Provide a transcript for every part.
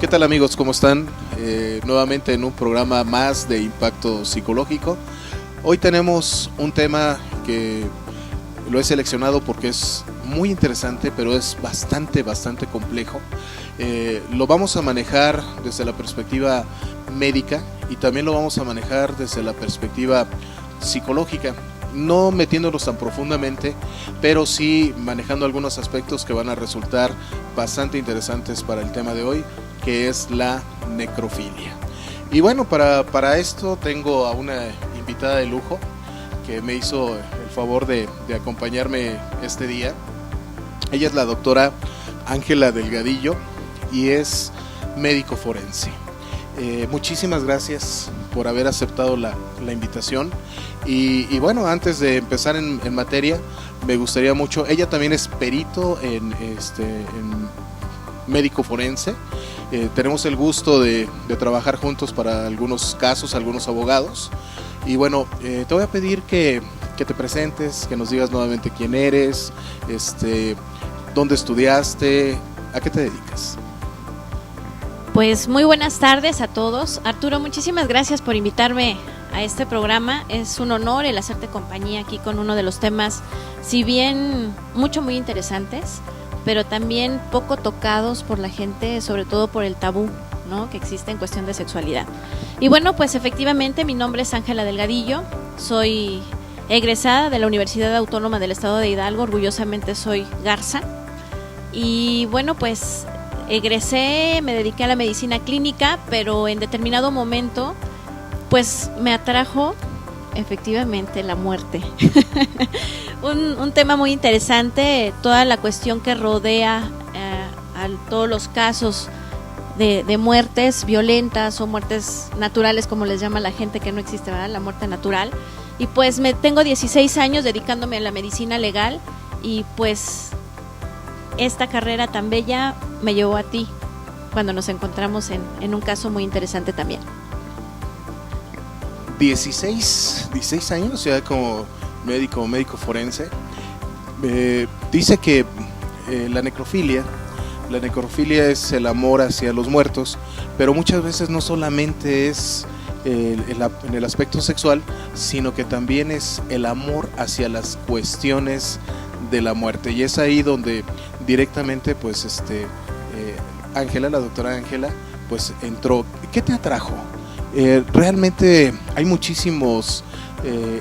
¿Qué tal amigos? ¿Cómo están? Nuevamente en un programa más de impacto psicológico. Hoy tenemos un tema que lo he seleccionado porque es muy interesante, pero es bastante complejo. Lo vamos a manejar desde la perspectiva médica y también lo vamos a manejar desde la perspectiva psicológica, no metiéndonos tan profundamente, pero sí manejando algunos aspectos que van a resultar bastante interesantes para el tema de hoy, que es la necrofilia. Y bueno, para esto tengo a una invitada de lujo que me hizo el favor de acompañarme este día. Ella es la doctora Ángela Delgadillo y es médico forense. Muchísimas gracias por haber aceptado la invitación y bueno, antes de empezar en materia, me gustaría mucho, ella también es perito en médico forense. Tenemos el gusto de trabajar juntos para algunos casos, algunos abogados. Y bueno, te voy a pedir que te presentes, que nos digas nuevamente quién eres, dónde estudiaste, a qué te dedicas. Pues muy buenas tardes a todos. Arturo, muchísimas gracias por invitarme a este programa. Es un honor el hacerte compañía aquí con uno de los temas, si bien muy interesantes, pero también poco tocados por la gente, sobre todo por el tabú, ¿no?, que existe en cuestión de sexualidad. Y bueno, pues efectivamente mi nombre es Ángela Delgadillo, soy egresada de la Universidad Autónoma del Estado de Hidalgo, orgullosamente soy Garza. Y bueno, pues egresé, me dediqué a la medicina clínica, pero en determinado momento pues me atrajo efectivamente la muerte. un tema muy interesante, toda la cuestión que rodea a todos los casos de muertes violentas o muertes naturales, como les llama la gente, que no existe, ¿verdad?, la muerte natural. Y pues tengo 16 años dedicándome a la medicina legal y pues esta carrera tan bella me llevó a ti cuando nos encontramos en un caso muy interesante también. 16 años ya como médico forense. Dice que la necrofilia es el amor hacia los muertos, pero muchas veces no solamente es en el aspecto sexual, sino que también es el amor hacia las cuestiones de la muerte, y es ahí donde directamente pues Ángela, la doctora Ángela, pues entró. ¿Qué te atrajo? Realmente hay muchísimos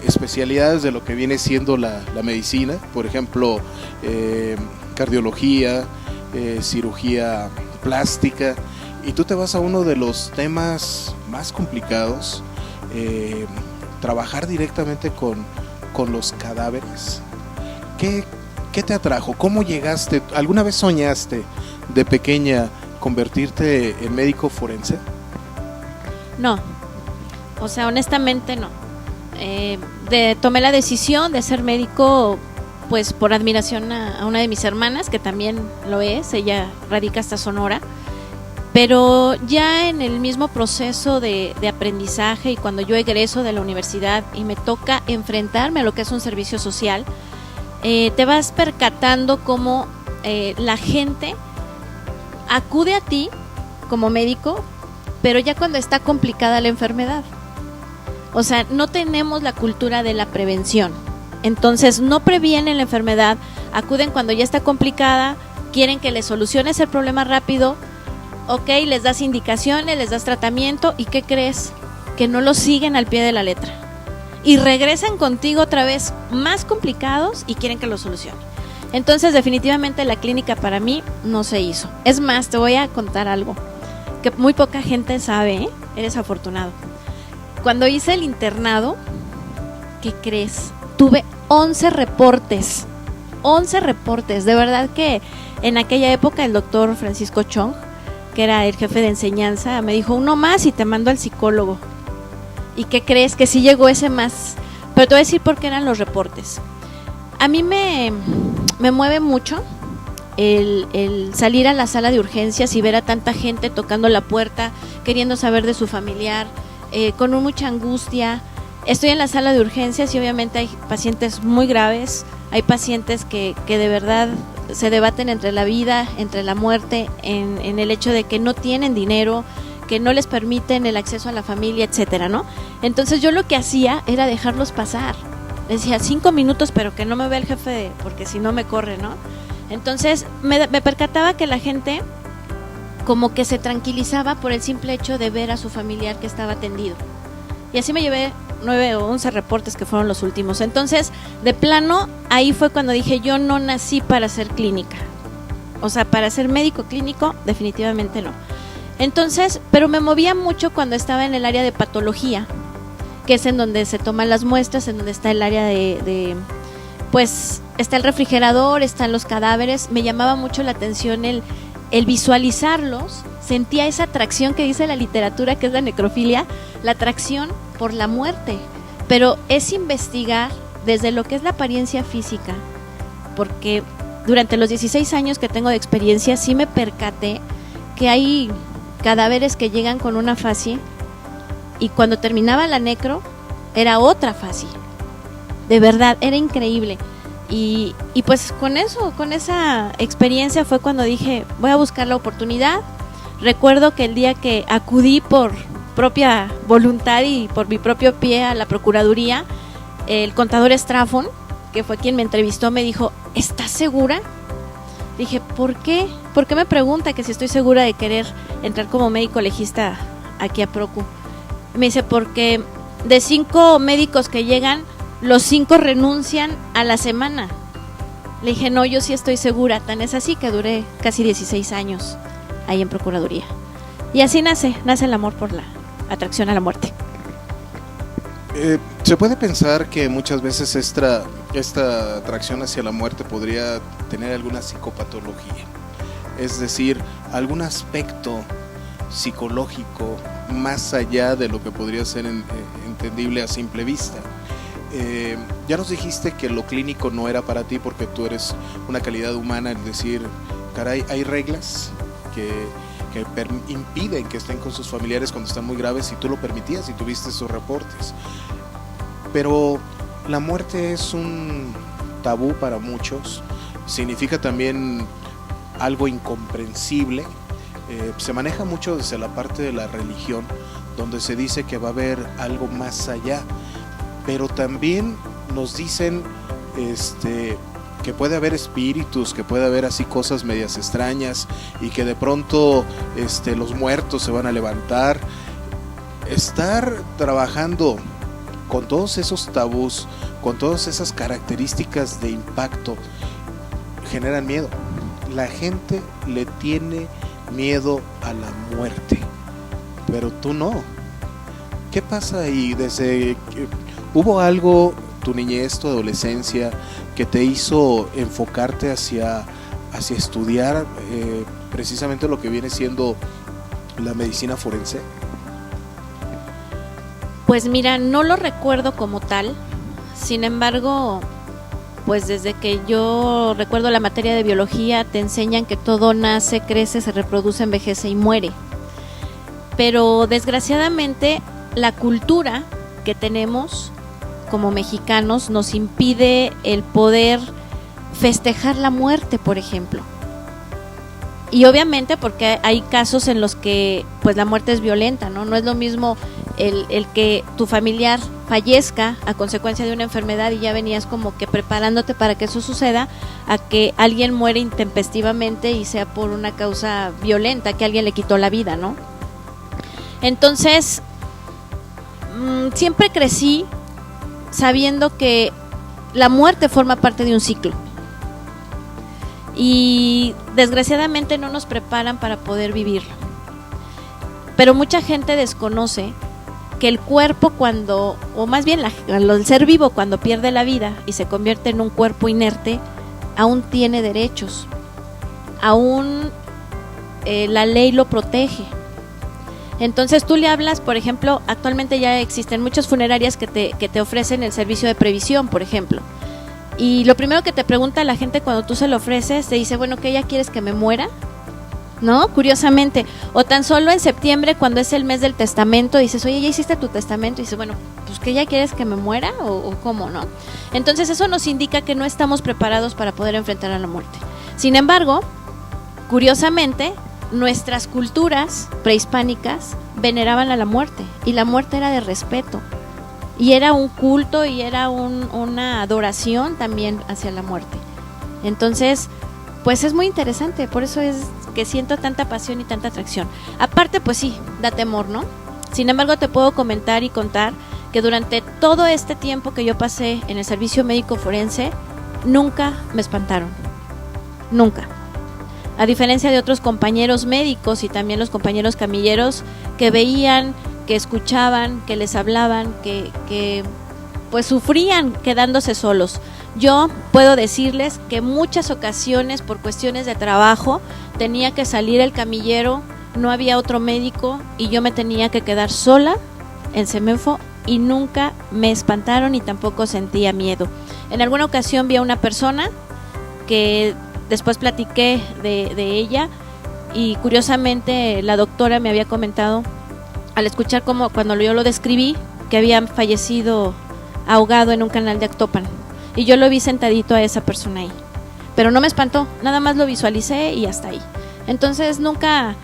especialidades de lo que viene siendo la medicina, por ejemplo, cardiología, cirugía plástica, y tú te vas a uno de los temas más complicados, trabajar directamente con los cadáveres. ¿Qué te atrajo? ¿Cómo llegaste? ¿Alguna vez soñaste de pequeña convertirte en médico forense? No, o sea, honestamente no. Tomé la decisión de ser médico pues por admiración a una de mis hermanas, que también lo es, ella radica hasta Sonora, pero ya en el mismo proceso de aprendizaje y cuando yo egreso de la universidad y me toca enfrentarme a lo que es un servicio social, te vas percatando cómo la gente acude a ti como médico, pero ya cuando está complicada la enfermedad. O sea, no tenemos la cultura de la prevención. Entonces no previenen la enfermedad, acuden cuando ya está complicada, quieren que les soluciones el problema rápido, ok, les das indicaciones, les das tratamiento, ¿y qué crees? Que no lo siguen al pie de la letra. Y regresan contigo otra vez más complicados y quieren que lo solucione. Entonces definitivamente la clínica para mí no se hizo. Es más, te voy a contar algo que muy poca gente sabe, ¿eh? Eres afortunado. Cuando hice el internado, ¿qué crees? Tuve 11 reportes, de verdad que en aquella época el doctor Francisco Chong, que era el jefe de enseñanza, me dijo uno más y te mando al psicólogo. ¿Y qué crees? Que sí llegó ese más, pero te voy a decir por qué eran los reportes. A mí me mueve mucho el salir a la sala de urgencias y ver a tanta gente tocando la puerta, queriendo saber de su familiar, con mucha angustia. Estoy en la sala de urgencias y obviamente hay pacientes muy graves, hay pacientes que de verdad se debaten entre la vida, entre la muerte, en el hecho de que no tienen dinero, que no les permiten el acceso a la familia, etcétera, ¿no? Entonces yo lo que hacía era dejarlos pasar. Decía 5 minutos, pero que no me vea el jefe, porque si no me corre, ¿no? Entonces me percataba que la gente como que se tranquilizaba por el simple hecho de ver a su familiar que estaba atendido. Y así me llevé 9 o 11 reportes que fueron los últimos. Entonces, de plano, ahí fue cuando dije, yo no nací para ser clínica. O sea, para ser médico clínico, definitivamente no. Entonces, pero me movía mucho cuando estaba en el área de patología, que es en donde se toman las muestras, en donde está el área pues, está el refrigerador, están los cadáveres. Me llamaba mucho la atención el visualizarlos. Sentía esa atracción que dice la literatura, que es la necrofilia, la atracción por la muerte, pero es investigar desde lo que es la apariencia física, porque durante los 16 años que tengo de experiencia sí me percaté que hay cadáveres que llegan con una fascie y cuando terminaba la necro era otra fascie. De verdad, era increíble. Y pues con eso, con esa experiencia fue cuando dije, voy a buscar la oportunidad. Recuerdo que el día que acudí por propia voluntad y por mi propio pie a la Procuraduría, el contador Estrafón, que fue quien me entrevistó, me dijo, ¿estás segura? Dije, ¿por qué? ¿Por qué me pregunta que si estoy segura de querer entrar como médico legista aquí a Procu? Me dice, porque de 5 médicos que llegan, los 5 renuncian a la semana. Le dije, no, yo sí estoy segura. Tan es así que duré casi 16 años ahí en Procuraduría. Y así nace el amor por la atracción a la muerte. Se puede pensar que muchas veces esta atracción hacia la muerte podría tener alguna psicopatología, es decir, algún aspecto psicológico más allá de lo que podría ser entendible a simple vista. Ya nos dijiste que lo clínico no era para ti porque tú eres una calidad humana, es decir, caray, hay reglas que impiden que estén con sus familiares cuando están muy graves y tú lo permitías y tuviste esos reportes. Pero la muerte es un tabú para muchos, significa también algo incomprensible. Se maneja mucho desde la parte de la religión, donde se dice que va a haber algo más allá, pero también nos dicen que puede haber espíritus, que puede haber así cosas medias extrañas y que de pronto los muertos se van a levantar. Estar trabajando con todos esos tabús, con todas esas características de impacto, generan miedo. La gente le tiene miedo a la muerte, pero tú no. ¿Qué pasa ahí? ¿Hubo algo, tu niñez, tu adolescencia, que te hizo enfocarte hacia estudiar precisamente lo que viene siendo la medicina forense? Pues mira, no lo recuerdo como tal, sin embargo, pues desde que yo recuerdo la materia de biología te enseñan que todo nace, crece, se reproduce, envejece y muere. Pero desgraciadamente la cultura que tenemos como mexicanos nos impide el poder festejar la muerte, por ejemplo. Y obviamente porque hay casos en los que pues la muerte es violenta, ¿no? No es lo mismo el que tu familiar fallezca a consecuencia de una enfermedad y ya venías como que preparándote para que eso suceda, a que alguien muere intempestivamente y sea por una causa violenta, que alguien le quitó la vida, ¿no? Entonces, siempre crecí sabiendo que la muerte forma parte de un ciclo. Y desgraciadamente no nos preparan para poder vivirlo. Pero mucha gente desconoce que el cuerpo cuando, o más bien el ser vivo cuando pierde la vida y se convierte en un cuerpo inerte, aún tiene derechos, aún la ley lo protege. Entonces tú le hablas, por ejemplo, actualmente ya existen muchas funerarias que te ofrecen el servicio de previsión, por ejemplo. Y lo primero que te pregunta la gente cuando tú se lo ofreces, te dice, bueno, ¿qué ya quieres que me muera? ¿No? Curiosamente. O tan solo en septiembre, cuando es el mes del testamento, dices, oye, ¿ya hiciste tu testamento? Y dices, bueno, pues ¿qué ya quieres que me muera? ¿O cómo, no? Entonces eso nos indica que no estamos preparados para poder enfrentar a la muerte. Sin embargo, curiosamente, nuestras culturas prehispánicas veneraban a la muerte, y la muerte era de respeto, y era un culto, y era una adoración también hacia la muerte. Entonces, pues es muy interesante, por eso es que siento tanta pasión y tanta atracción. Aparte, pues sí, da temor, ¿no? Sin embargo, te puedo comentar y contar que durante todo este tiempo que yo pasé en el servicio médico forense, nunca me espantaron, nunca. A diferencia de otros compañeros médicos y también los compañeros camilleros que veían, que escuchaban, que les hablaban, que pues sufrían quedándose solos. Yo puedo decirles que muchas ocasiones por cuestiones de trabajo tenía que salir el camillero, no había otro médico y yo me tenía que quedar sola en Semefo y nunca me espantaron y tampoco sentía miedo. En alguna ocasión vi a una persona que después platiqué de ella y curiosamente la doctora me había comentado al escuchar como cuando yo lo describí que había fallecido ahogado en un canal de Actopan. Y yo lo vi sentadito a esa persona ahí. Pero no me espantó, nada más lo visualicé y hasta ahí. Entonces nunca...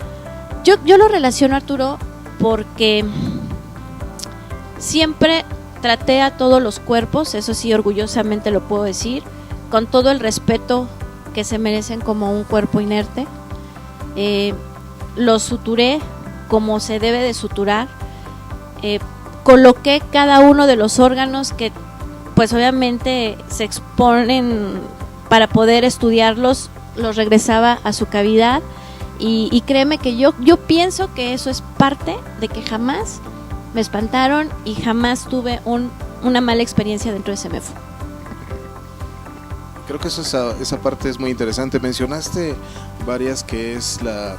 Yo lo relaciono, Arturo, porque siempre traté a todos los cuerpos, eso sí, orgullosamente lo puedo decir, con todo el respeto que se merecen como un cuerpo inerte. Los suturé como se debe de suturar. Coloqué cada uno de los órganos que pues obviamente se exponen para poder estudiarlos, los regresaba a su cavidad y créeme que yo pienso que eso es parte de que jamás me espantaron y jamás tuve una mala experiencia dentro de Semefo. Creo que esa parte es muy interesante. Mencionaste varias, que es la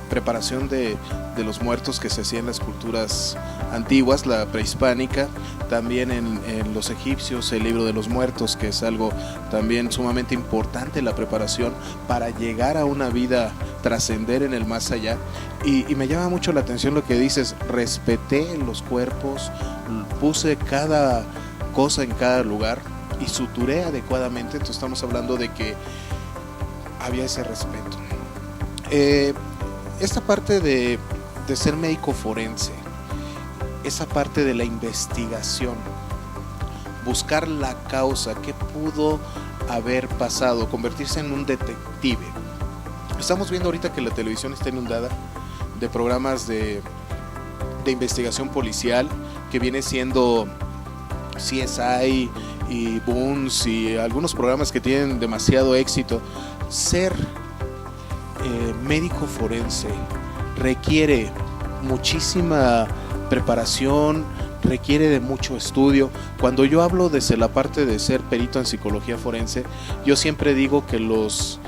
preparación de los muertos que se hacía en las culturas antiguas, la prehispánica, también en los egipcios, el libro de los muertos, que es algo también sumamente importante, la preparación para llegar a una vida, trascender en el más allá. Y me llama mucho la atención lo que dices, respeté los cuerpos, puse cada cosa en cada lugar y suturé adecuadamente. Entonces estamos hablando de que había ese respeto. Esta parte de ser médico forense, esa parte de la investigación, buscar la causa, qué pudo haber pasado, convertirse en un detective. Estamos viendo ahorita que la televisión está inundada de programas de investigación policial, que viene siendo CSI y Boons y algunos programas que tienen demasiado éxito. Ser médico forense requiere muchísima preparación, requiere de mucho estudio. Cuando yo hablo desde la parte de ser perito en psicología forense, yo siempre digo que los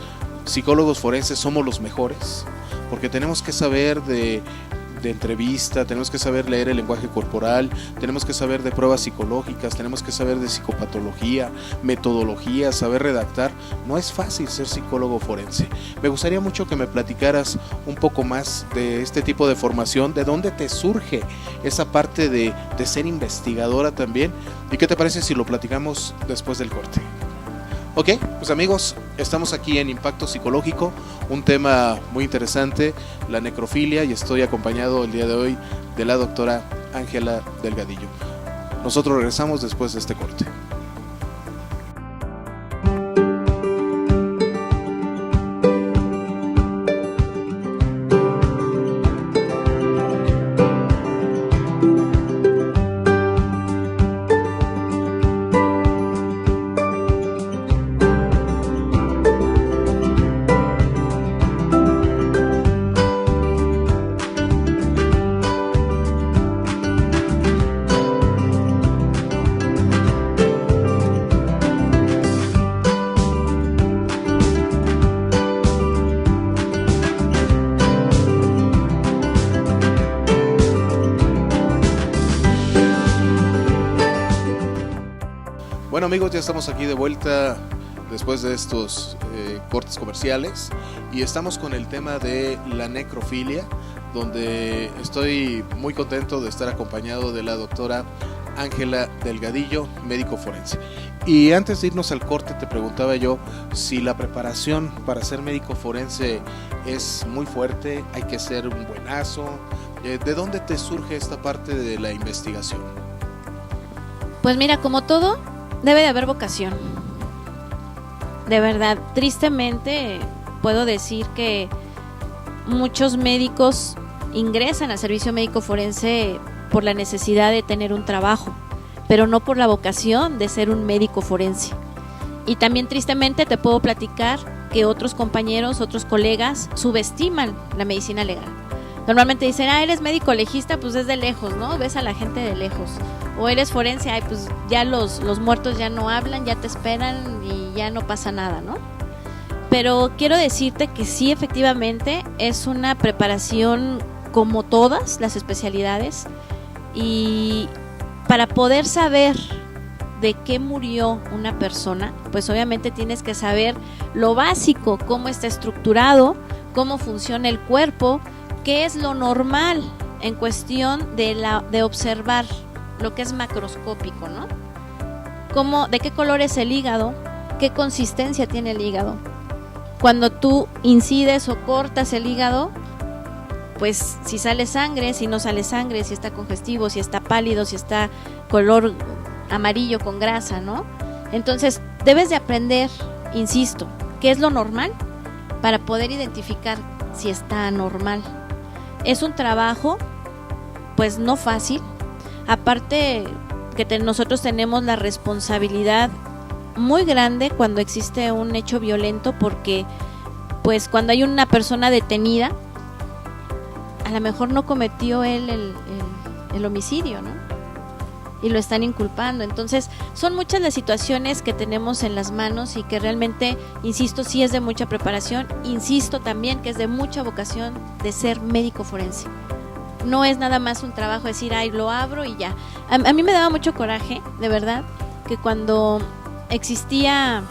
psicólogos forenses somos los mejores, porque tenemos que saber de entrevista, tenemos que saber leer el lenguaje corporal, tenemos que saber de pruebas psicológicas, tenemos que saber de psicopatología, metodología, saber redactar. No es fácil ser psicólogo forense. Me gustaría mucho que me platicaras un poco más de este tipo de formación, de dónde te surge esa parte de ser investigadora también, y qué te parece si lo platicamos después del corte. Ok, pues amigos, estamos aquí en Impacto Psicológico, un tema muy interesante, la necrofilia, y estoy acompañado el día de hoy de la doctora Ángela Delgadillo. Nosotros regresamos después de este corte. Bueno amigos, ya estamos aquí de vuelta después de estos cortes comerciales y estamos con el tema de la necrofilia, donde estoy muy contento de estar acompañado de la doctora Ángela Delgadillo, médico forense. Y antes de irnos al corte te preguntaba yo si la preparación para ser médico forense es muy fuerte, hay que ser un buenazo. ¿De dónde te surge esta parte de la investigación? Pues mira, como todo, debe de haber vocación. De verdad, tristemente puedo decir que muchos médicos ingresan al servicio médico forense por la necesidad de tener un trabajo, pero no por la vocación de ser un médico forense. Y también tristemente te puedo platicar que otros compañeros, otros colegas subestiman la medicina legal. Normalmente dicen, eres médico legista, pues desde lejos, ¿no? Ves a la gente de lejos. O eres forense, pues ya los muertos ya no hablan, ya te esperan y ya no pasa nada, ¿no? Pero quiero decirte que sí, efectivamente, es una preparación como todas las especialidades, y para poder saber de qué murió una persona, pues obviamente tienes que saber lo básico, cómo está estructurado, cómo funciona el cuerpo, qué es lo normal en cuestión de observar lo que es macroscópico, ¿no? De qué color es el hígado, qué consistencia tiene el hígado. Cuando tú incides o cortas el hígado, pues si sale sangre, si no sale sangre, si está congestivo, si está pálido, si está color amarillo con grasa, ¿no? Entonces debes de aprender, insisto, qué es lo normal para poder identificar si está anormal. Es un trabajo pues no fácil, aparte que nosotros tenemos la responsabilidad muy grande cuando existe un hecho violento, porque pues cuando hay una persona detenida, a lo mejor no cometió él el homicidio, ¿no? Y lo están inculpando. Entonces son muchas las situaciones que tenemos en las manos y que realmente, insisto, sí es de mucha preparación. Insisto también que es de mucha vocación de ser médico forense. No es nada más un trabajo decir, lo abro y ya. A mí me daba mucho coraje, de verdad, que cuando existía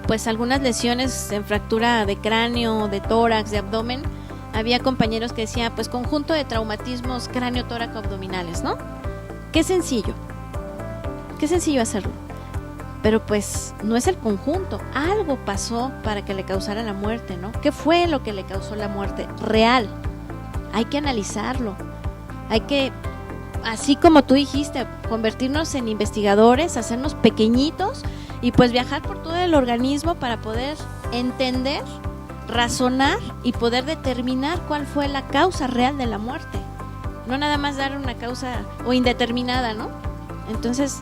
pues algunas lesiones en fractura de cráneo, de tórax, de abdomen, había compañeros que decían, pues conjunto de traumatismos cráneo-tóraco-abdominales, ¿no? Qué sencillo hacerlo. Pero pues no es el conjunto, algo pasó para que le causara la muerte, ¿no? ¿Qué fue lo que le causó la muerte real? Hay que analizarlo, hay que, así como tú dijiste, convertirnos en investigadores, hacernos pequeñitos y pues viajar por todo el organismo para poder entender, razonar y poder determinar cuál fue la causa real de la muerte. No nada más dar una causa o indeterminada, ¿no? Entonces,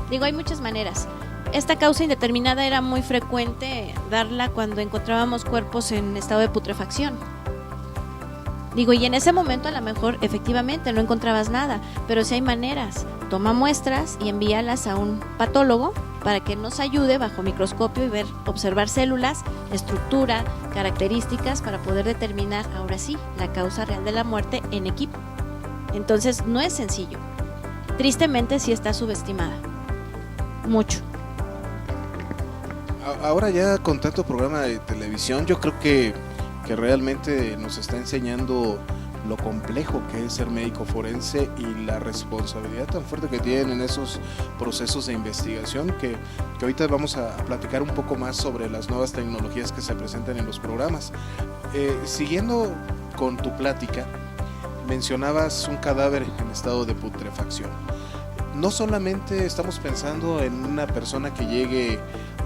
hay muchas maneras. Esta causa indeterminada era muy frecuente darla cuando encontrábamos cuerpos en estado de putrefacción. Y en ese momento a lo mejor efectivamente no encontrabas nada, pero sí hay maneras. Toma muestras y envíalas a un patólogo para que nos ayude bajo microscopio y observar células, estructura, características para poder determinar ahora sí la causa real de la muerte en equipo. Entonces no es sencillo. Tristemente sí está subestimada. Mucho. Ahora ya con tanto programa de televisión, yo creo que realmente nos está enseñando lo complejo que es ser médico forense y la responsabilidad tan fuerte que tienen en esos procesos de investigación, que ahorita vamos a platicar un poco más sobre las nuevas tecnologías que se presentan en los programas. Siguiendo con tu plática, mencionabas un cadáver en estado de putrefacción. No solamente estamos pensando en una persona que llegue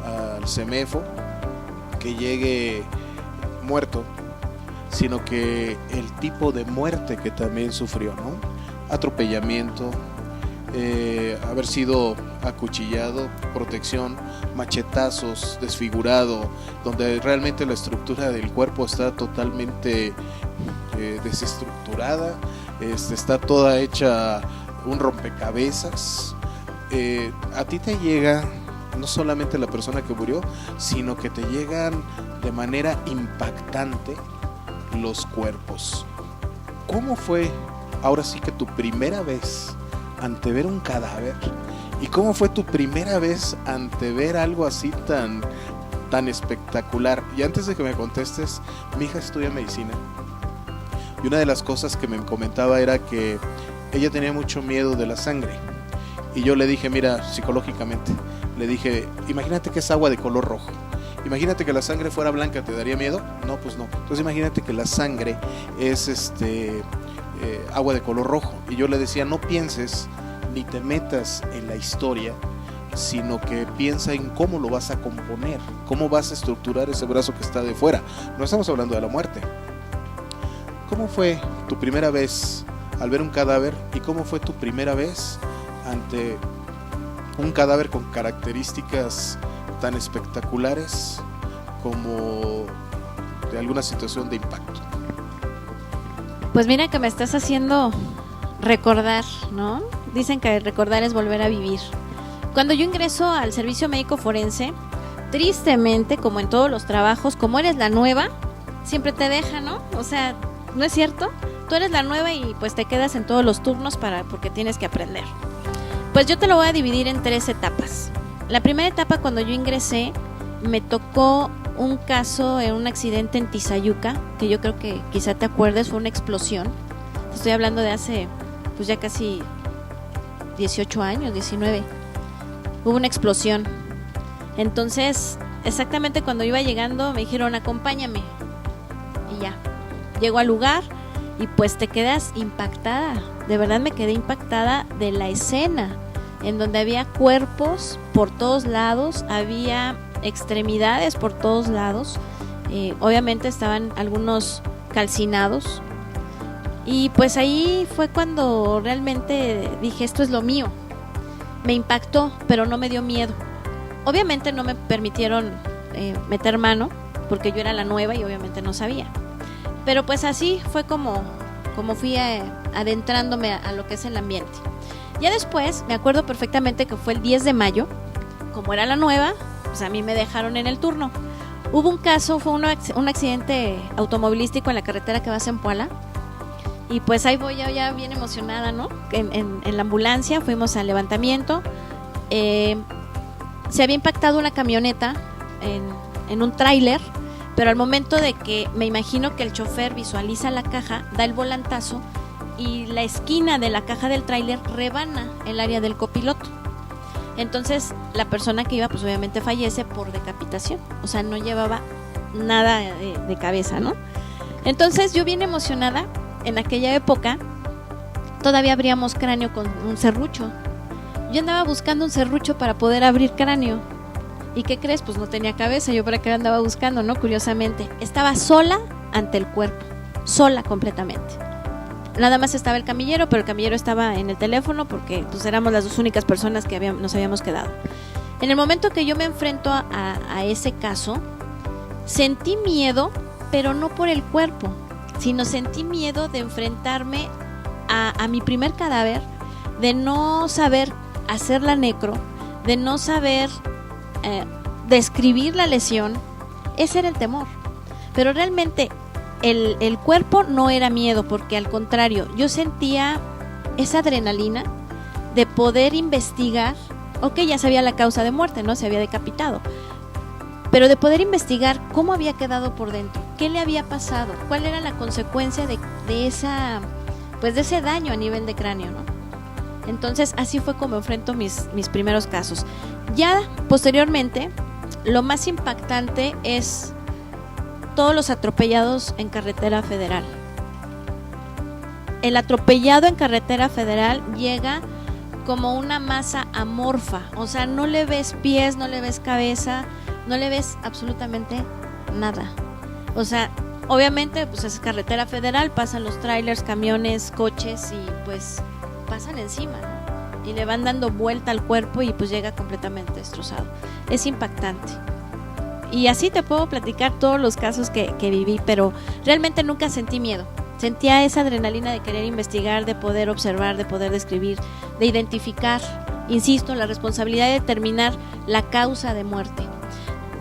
al CEMEFO, que llegue muerto, sino que el tipo de muerte que también sufrió, ¿no? Atropellamiento, haber sido acuchillado, protección, machetazos, desfigurado, donde realmente la estructura del cuerpo está totalmente desestructurada, está toda hecha un rompecabezas. A ti te llega no solamente la persona que murió, sino que te llegan de manera impactante los cuerpos. ¿Cómo fue ahora sí que tu primera vez ante ver un cadáver? ¿Y cómo fue tu primera vez ante ver algo así tan espectacular? Y antes de que me contestes, mi hija estudia medicina y una de las cosas que me comentaba era que ella tenía mucho miedo de la sangre. Y yo le dije, mira, psicológicamente, le dije, imagínate que es agua de color rojo. Imagínate que la sangre fuera blanca, ¿te daría miedo? No, pues no. Entonces imagínate que la sangre es agua de color rojo. Y yo le decía, no pienses ni te metas en la historia, sino que piensa en cómo lo vas a componer, cómo vas a estructurar ese brazo que está de fuera. No estamos hablando de la muerte. ¿Cómo fue tu primera vez al ver un cadáver y cómo fue tu primera vez ante un cadáver con características tan espectaculares como de alguna situación de impacto? Pues mira que me estás haciendo recordar, ¿no? Dicen que recordar es volver a vivir. Cuando yo ingreso al servicio médico forense, tristemente, como en todos los trabajos, como eres la nueva, siempre te dejan, ¿no? O sea, ¿no es cierto? Tú eres la nueva y pues te quedas en todos los turnos porque tienes que aprender. Pues yo te lo voy a dividir en 3 etapas. La primera etapa, cuando yo ingresé, me tocó un caso en un accidente en Tizayuca, que yo creo que quizá te acuerdes, fue una explosión. Estoy hablando de hace pues ya casi 18 años, 19. Hubo una explosión. Entonces, exactamente cuando iba llegando me dijeron, acompáñame. Y ya, llego al lugar y pues te quedas impactada. De verdad me quedé impactada de la escena, en donde había cuerpos por todos lados, había extremidades por todos lados, obviamente estaban algunos calcinados, y pues ahí fue cuando realmente dije, esto es lo mío. Me impactó, pero no me dio miedo. Obviamente no me permitieron meter mano, porque yo era la nueva y obviamente no sabía, pero pues así fue como fui adentrándome a lo que es el ambiente. Ya después, me acuerdo perfectamente que fue el 10 de mayo, como era la nueva, pues a mí me dejaron en el turno. Hubo un caso, fue un accidente automovilístico en la carretera que va a Zempoala, y pues ahí voy ya bien emocionada, ¿no? En la ambulancia fuimos al levantamiento, se había impactado una camioneta en un tráiler, pero al momento de que me imagino que el chofer visualiza la caja, da el volantazo, y la esquina de la caja del tráiler rebana el área del copiloto. Entonces la persona que iba pues obviamente fallece por decapitación, o sea, no llevaba nada de cabeza, ¿no? Entonces yo bien emocionada, en aquella época todavía abríamos cráneo con un serrucho. Yo andaba buscando un serrucho para poder abrir cráneo. ¿Y qué crees? Pues no tenía cabeza. Yo para qué andaba buscando, ¿no? Curiosamente, estaba sola ante el cuerpo, sola completamente. Nada más estaba el camillero, pero el camillero estaba en el teléfono porque pues éramos las 2 únicas personas que nos habíamos quedado. En el momento que yo me enfrento a ese caso, sentí miedo, pero no por el cuerpo, sino sentí miedo de enfrentarme a mi primer cadáver, de no saber hacer la necro, de no saber describir la lesión. Ese era el temor. Pero realmente el cuerpo no era miedo, porque al contrario, yo sentía esa adrenalina de poder investigar. Ok, ya sabía la causa de muerte, ¿no? Se había decapitado, pero de poder investigar cómo había quedado por dentro, qué le había pasado, cuál era la consecuencia de ese daño a nivel de cráneo, ¿no? Entonces así fue como enfrento mis primeros casos. Ya posteriormente, lo más impactante es todos los atropellados en carretera federal. El atropellado en carretera federal llega como una masa amorfa, o sea, no le ves pies, no le ves cabeza, no le ves absolutamente nada. O sea, obviamente pues es carretera federal, pasan los trailers, camiones, coches y pues pasan encima, ¿no? Y le van dando vuelta al cuerpo y pues llega completamente destrozado. Es impactante. Y así te puedo platicar todos los casos que viví, pero realmente nunca sentí miedo. Sentía esa adrenalina de querer investigar, de poder observar, de poder describir, de identificar, insisto, la responsabilidad de determinar la causa de muerte.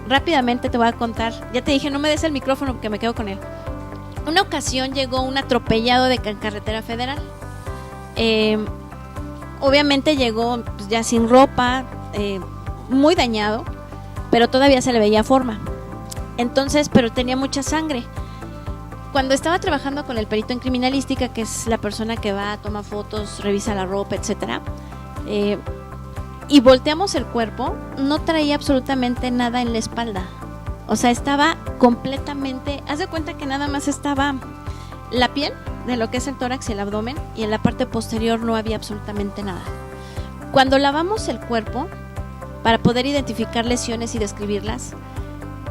Rápidamente te voy a contar, ya te dije, no me des el micrófono porque me quedo con él. Una ocasión llegó un atropellado de carretera federal. Obviamente llegó pues, ya sin ropa, muy dañado, pero todavía se le veía forma. Entonces, pero tenía mucha sangre. Cuando estaba trabajando con el perito en criminalística, que es la persona que va, toma fotos, revisa la ropa, etcétera, y volteamos el cuerpo, no traía absolutamente nada en la espalda. O sea, estaba completamente, haz de cuenta que nada más estaba la piel de lo que es el tórax y el abdomen, y en la parte posterior no había absolutamente nada. Cuando lavamos el cuerpo, para poder identificar lesiones y describirlas,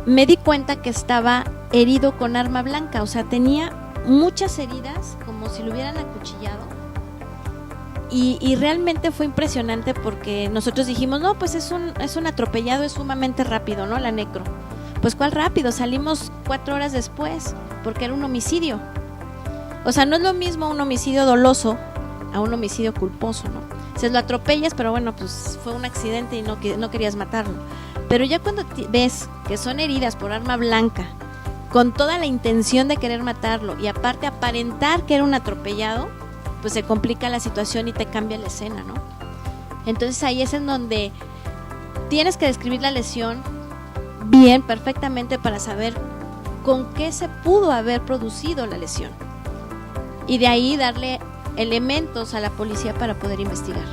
me di cuenta que estaba herido con arma blanca, o sea, tenía muchas heridas, como si lo hubieran acuchillado, y realmente fue impresionante porque nosotros dijimos, no, pues es un atropellado, es sumamente rápido, ¿no? La necro. Pues ¿cuál rápido? Salimos 4 horas después, porque era un homicidio. O sea, no es lo mismo un homicidio doloso a un homicidio culposo, ¿no? Se lo atropellas, pero bueno, pues fue un accidente y no querías matarlo. Pero ya cuando ves que son heridas por arma blanca, con toda la intención de querer matarlo, y aparte aparentar que era un atropellado, pues se complica la situación y te cambia la escena, ¿no? Entonces ahí es en donde tienes que describir la lesión bien, perfectamente, para saber con qué se pudo haber producido la lesión. Y de ahí darle elementos a la policía para poder investigar.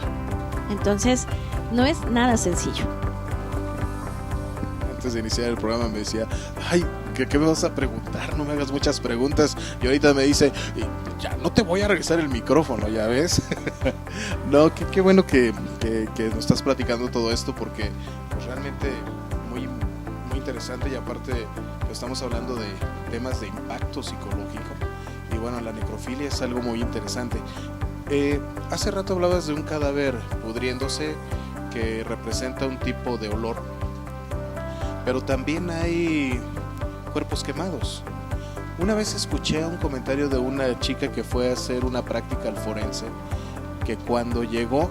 Entonces, no es nada sencillo. Antes de iniciar el programa me decía, ay, ¿qué me vas a preguntar? No me hagas muchas preguntas. Y ahorita me dice, ya no te voy a regresar el micrófono, ¿ya ves? No, qué bueno que nos estás platicando todo esto, porque pues, realmente muy interesante, y aparte pues, estamos hablando de temas de impacto psicológico. Y bueno, la necrofilia es algo muy interesante. Hace rato hablabas de un cadáver pudriéndose que representa un tipo de olor, pero también hay cuerpos quemados. Una vez escuché un comentario de una chica que fue a hacer una práctica al forense, que cuando llegó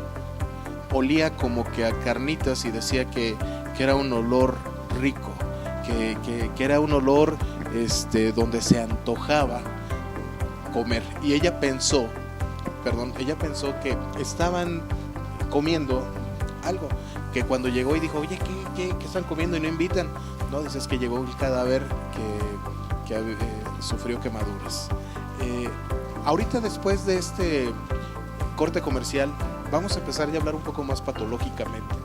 olía como que a carnitas, y decía que era un olor rico, que era un olor donde se antojaba comer. Y ella pensó que estaban comiendo algo, que cuando llegó y dijo, oye, ¿qué están comiendo y no invitan? No, dices que llegó el cadáver que sufrió quemaduras. Ahorita, después de este corte comercial, vamos a empezar ya a hablar un poco más patológicamente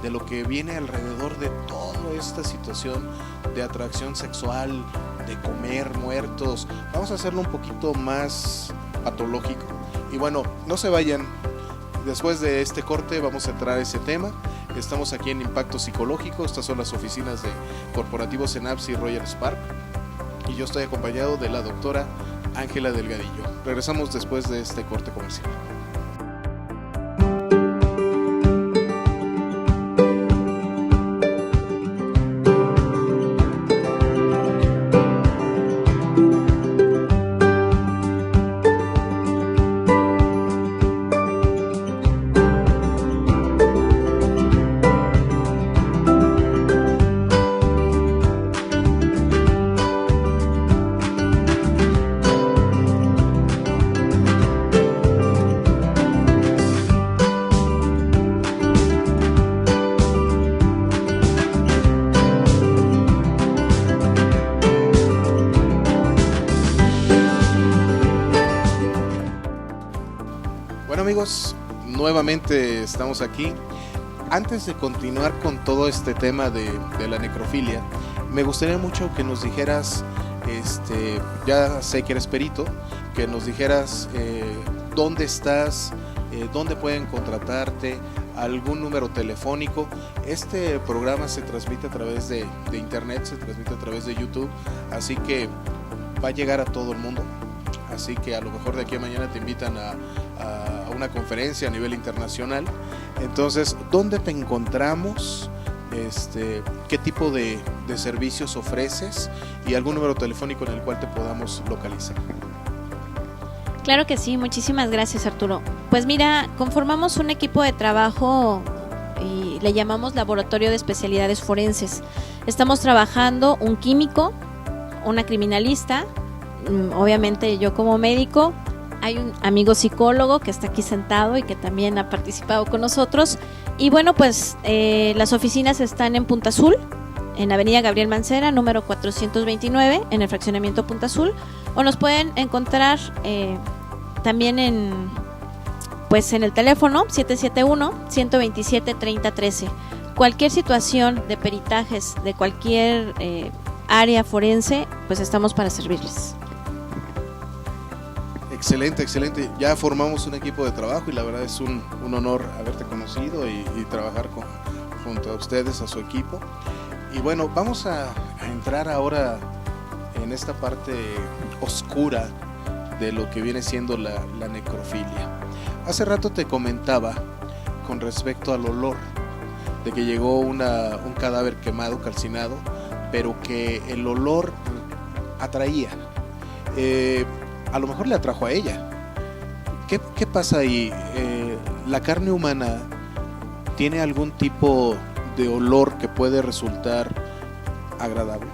de lo que viene alrededor de toda esta situación de atracción sexual, de comer muertos. Vamos a hacerlo un poquito más patológico. Y bueno, no se vayan. Después de este corte vamos a entrar a ese tema. Estamos aquí en Impacto Psicológico. Estas son las oficinas de Corporativo Cenapsi y Royal Spark, y yo estoy acompañado de la doctora Ángela Delgadillo. Regresamos después de este corte comercial. Amigos, nuevamente estamos aquí. Antes de continuar con todo este tema de la necrofilia, me gustaría mucho que nos dijeras, ya sé que eres perito, que nos dijeras dónde estás, dónde pueden contratarte, algún número telefónico. Este programa se transmite a través de internet, se transmite a través de YouTube, así que va a llegar a todo el mundo. Así que a lo mejor de aquí a mañana te invitan a una conferencia a nivel internacional. Entonces, ¿dónde te encontramos? ¿Qué tipo de servicios ofreces? Y algún número telefónico en el cual te podamos localizar. Claro que sí, muchísimas gracias, Arturo. Pues mira, conformamos un equipo de trabajo y le llamamos Laboratorio de Especialidades Forenses. Estamos trabajando un químico, una criminalista, obviamente yo como médico. Hay un amigo psicólogo que está aquí sentado y que también ha participado con nosotros. Y bueno, pues las oficinas están en Punta Azul, en Avenida Gabriel Mancera, número 429, en el fraccionamiento Punta Azul. O nos pueden encontrar también pues en el teléfono 771-127-3013. Cualquier situación de peritajes de cualquier área forense, pues estamos para servirles. Excelente, excelente. Ya formamos un equipo de trabajo y la verdad es un honor haberte conocido y trabajar junto a ustedes, a su equipo. Y bueno, vamos a entrar ahora en esta parte oscura de lo que viene siendo la necrofilia. Hace rato te comentaba con respecto al olor, de que llegó un cadáver quemado, calcinado, pero que el olor atraía. A lo mejor le atrajo a ella. ¿Qué pasa ahí? ¿La carne humana tiene algún tipo de olor que puede resultar agradable?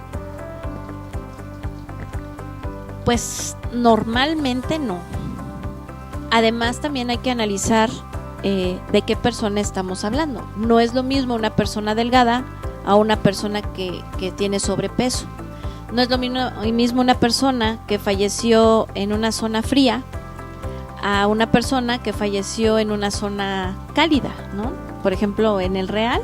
Pues normalmente no. Además también hay que analizar de qué persona estamos hablando. No es lo mismo una persona delgada a una persona que tiene sobrepeso. No es lo mismo una persona que falleció en una zona fría a una persona que falleció en una zona cálida, ¿no? Por ejemplo, en el Real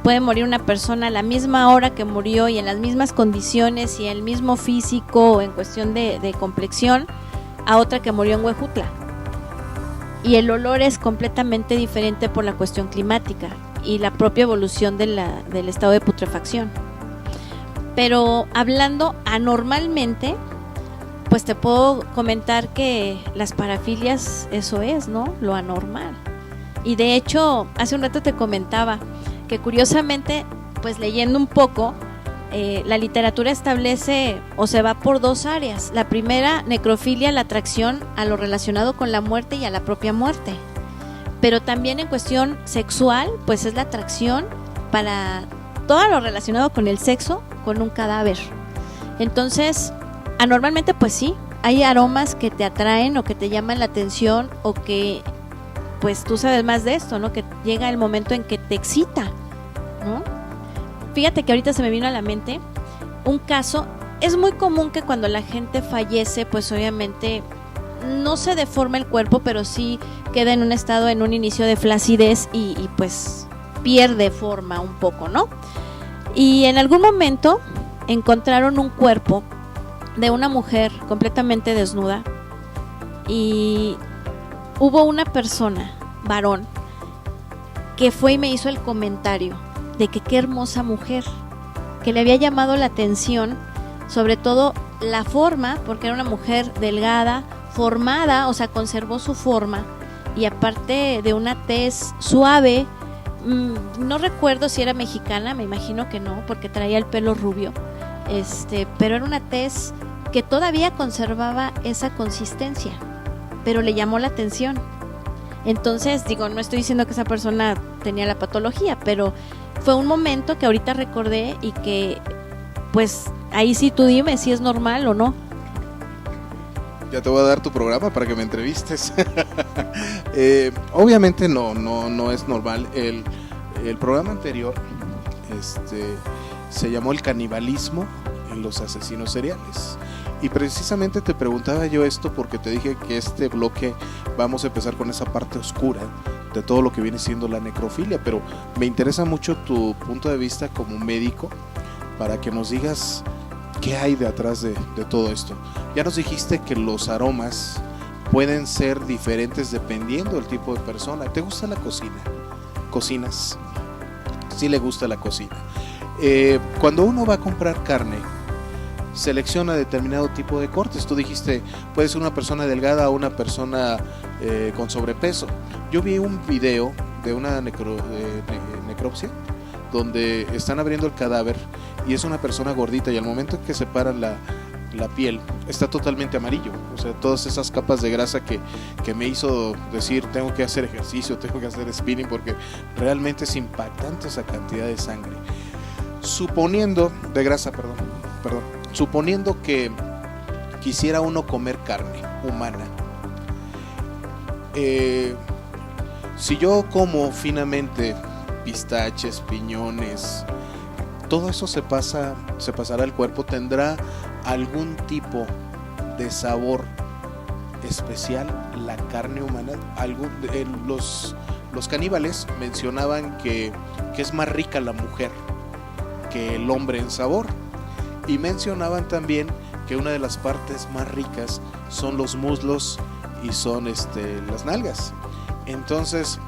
puede morir una persona a la misma hora que murió y en las mismas condiciones y el mismo físico o en cuestión de complexión a otra que murió en Huejutla. Y el olor es completamente diferente por la cuestión climática y la propia evolución del estado de putrefacción. Pero hablando anormalmente, pues te puedo comentar que las parafilias, eso es, ¿no? Lo anormal. Y de hecho, hace un rato te comentaba que curiosamente, pues leyendo un poco, la literatura establece o se va por dos áreas. La primera, necrofilia, la atracción a lo relacionado con la muerte y a la propia muerte. Pero también en cuestión sexual, pues es la atracción para todo lo relacionado con el sexo, con un cadáver. Entonces, anormalmente pues sí, hay aromas que te atraen o que te llaman la atención o que pues tú sabes más de esto, ¿no? Que llega el momento en que te excita, ¿no? Fíjate que ahorita se me vino a la mente un caso. Es muy común que cuando la gente fallece, pues obviamente no se deforma el cuerpo, pero sí queda en un estado, en un inicio de flacidez y pues pierde forma un poco, ¿no? Y en algún momento encontraron un cuerpo de una mujer completamente desnuda y hubo una persona, varón, que fue y me hizo el comentario de que qué hermosa mujer, que le había llamado la atención, sobre todo la forma, porque era una mujer delgada, formada, o sea, conservó su forma, y aparte de una tez suave, no recuerdo si era mexicana, me imagino que no, porque traía el pelo rubio, pero era una tez que todavía conservaba esa consistencia, pero le llamó la atención. Entonces, digo, no estoy diciendo que esa persona tenía la patología, pero fue un momento que ahorita recordé y que, pues, ahí sí tú dime si es normal o no. Ya te voy a dar tu programa para que me entrevistes. Obviamente no es normal. El programa anterior se llamó el canibalismo en los asesinos seriales. Y precisamente te preguntaba yo esto porque te dije que este bloque vamos a empezar con esa parte oscura de todo lo que viene siendo la necrofilia, pero me interesa mucho tu punto de vista como médico para que nos digas qué hay de atrás de todo esto. Ya nos dijiste que los aromas pueden ser diferentes dependiendo del tipo de persona. ¿Te gusta la cocina? ¿Cocinas? Sí, le gusta la cocina. Cuando uno va a comprar carne, selecciona determinado tipo de cortes. Tú dijiste, puede ser una persona delgada o una persona con sobrepeso. Yo vi un video de una necropsia donde están abriendo el cadáver y es una persona gordita, y al momento en que separan la piel está totalmente amarillo. O sea, todas esas capas de grasa que me hizo decir tengo que hacer ejercicio, tengo que hacer spinning, porque realmente es impactante esa cantidad de sangre. Suponiendo que quisiera uno comer carne humana, si yo como finamente pistaches, piñones, todo eso se pasará al cuerpo, tendrá algún tipo de sabor especial la carne humana? Los caníbales mencionaban que es más rica la mujer que el hombre en sabor, y mencionaban también que una de las partes más ricas son los muslos y son las nalgas. Entonces,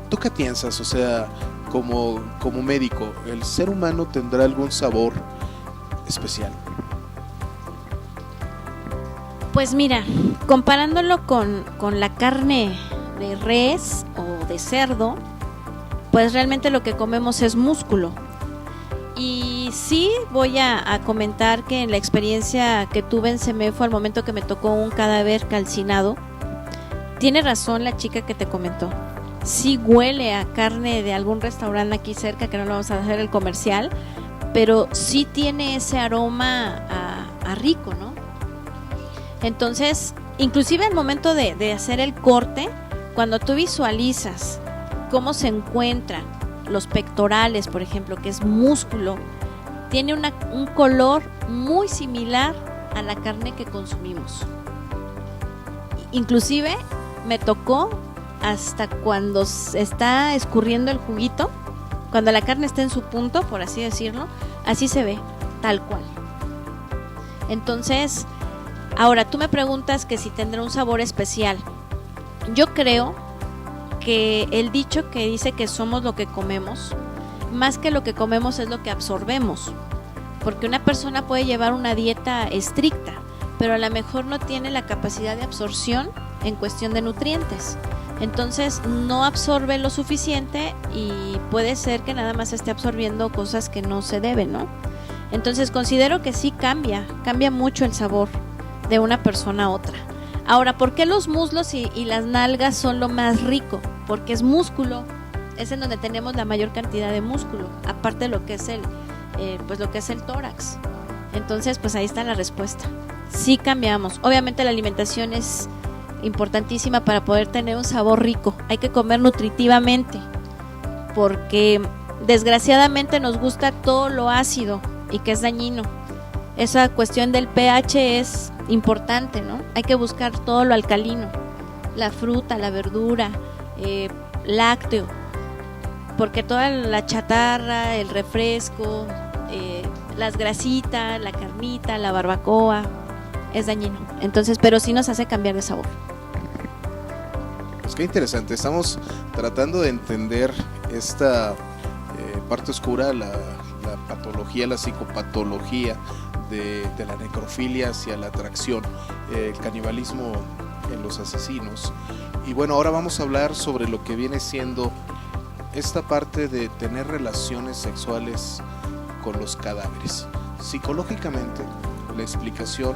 ¿tú qué piensas? O sea, como médico, ¿el ser humano tendrá algún sabor especial? Pues mira, comparándolo con la carne de res o de cerdo, pues realmente lo que comemos es músculo. Y sí voy a comentar que en la experiencia que tuve en CEMEFO, al momento que me tocó un cadáver calcinado, tiene razón la chica que te comentó. Sí huele a carne de algún restaurante aquí cerca, que no le vamos a hacer el comercial, pero sí tiene ese aroma a rico, ¿no? Entonces, inclusive al momento de hacer el corte, cuando tú visualizas cómo se encuentran los pectorales, por ejemplo, que es músculo, tiene un color muy similar a la carne que consumimos. Inclusive me tocó hasta cuando se está escurriendo el juguito, cuando la carne está en su punto, por así decirlo, así se ve, tal cual. Entonces, ahora tú me preguntas que si tendrá un sabor especial. Yo creo que el dicho que dice que somos lo que comemos, más que lo que comemos es lo que absorbemos, porque una persona puede llevar una dieta estricta, pero a lo mejor no tiene la capacidad de absorción en cuestión de nutrientes, entonces no absorbe lo suficiente y puede ser que nada más esté absorbiendo cosas que no se deben, ¿no? Entonces considero que sí cambia mucho el sabor de una persona a otra. Ahora, ¿por qué los muslos y las nalgas son lo más rico? Porque es músculo, es en donde tenemos la mayor cantidad de músculo, aparte de lo que es el tórax. Entonces, pues ahí está la respuesta. Sí cambiamos. Obviamente la alimentación es importantísima para poder tener un sabor rico. Hay que comer nutritivamente, porque desgraciadamente nos gusta todo lo ácido y que es dañino. Esa cuestión del pH es importante, ¿no? Hay que buscar todo lo alcalino, la fruta, la verdura, lácteo, porque toda la chatarra, el refresco, las grasitas, la carnita, la barbacoa, es dañino. Entonces, pero sí nos hace cambiar de sabor. Pues qué interesante, estamos tratando de entender esta parte oscura, la patología, la psicopatología de la necrofilia hacia la atracción, el canibalismo en los asesinos. Y bueno, ahora vamos a hablar sobre lo que viene siendo esta parte de tener relaciones sexuales con los cadáveres. Psicológicamente, la explicación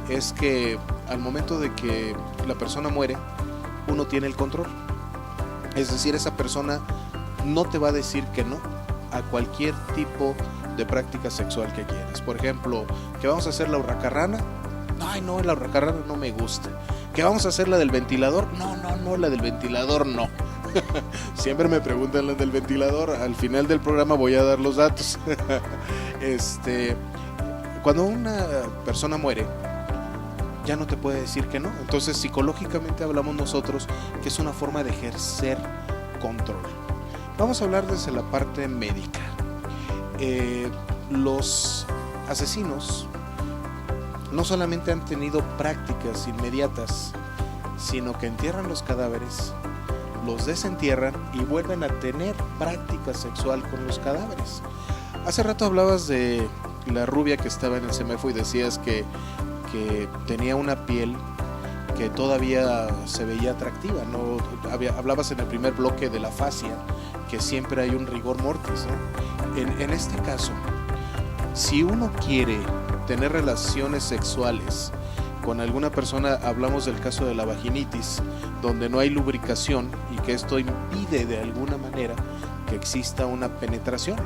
es que al momento de que la persona muere, uno tiene el control. Es decir, esa persona no te va a decir que no a cualquier tipo de práctica sexual que quieras. Por ejemplo, que vamos a hacer la hurracarrana. Ay, no, la hurracarrana no me gusta. Que vamos a hacer la del ventilador. No, la del ventilador no. Siempre me preguntan la del ventilador. Al final del programa voy a dar los datos. Cuando una persona muere, ya no te puede decir que no. Entonces, psicológicamente hablamos nosotros que es una forma de ejercer control. Vamos a hablar desde la parte médica. Los asesinos no solamente han tenido prácticas inmediatas, sino que entierran los cadáveres, los desentierran y vuelven a tener práctica sexual con los cadáveres. Hace rato hablabas de la rubia que estaba en el CEMEFO y decías que tenía una piel que todavía se veía atractiva, ¿no? Hablabas en el primer bloque de la fascia, que siempre hay un rigor mortis, ¿no? En este caso, si uno quiere tener relaciones sexuales con alguna persona, hablamos del caso de la vaginitis, donde no hay lubricación y que esto impide de alguna manera que exista una penetración.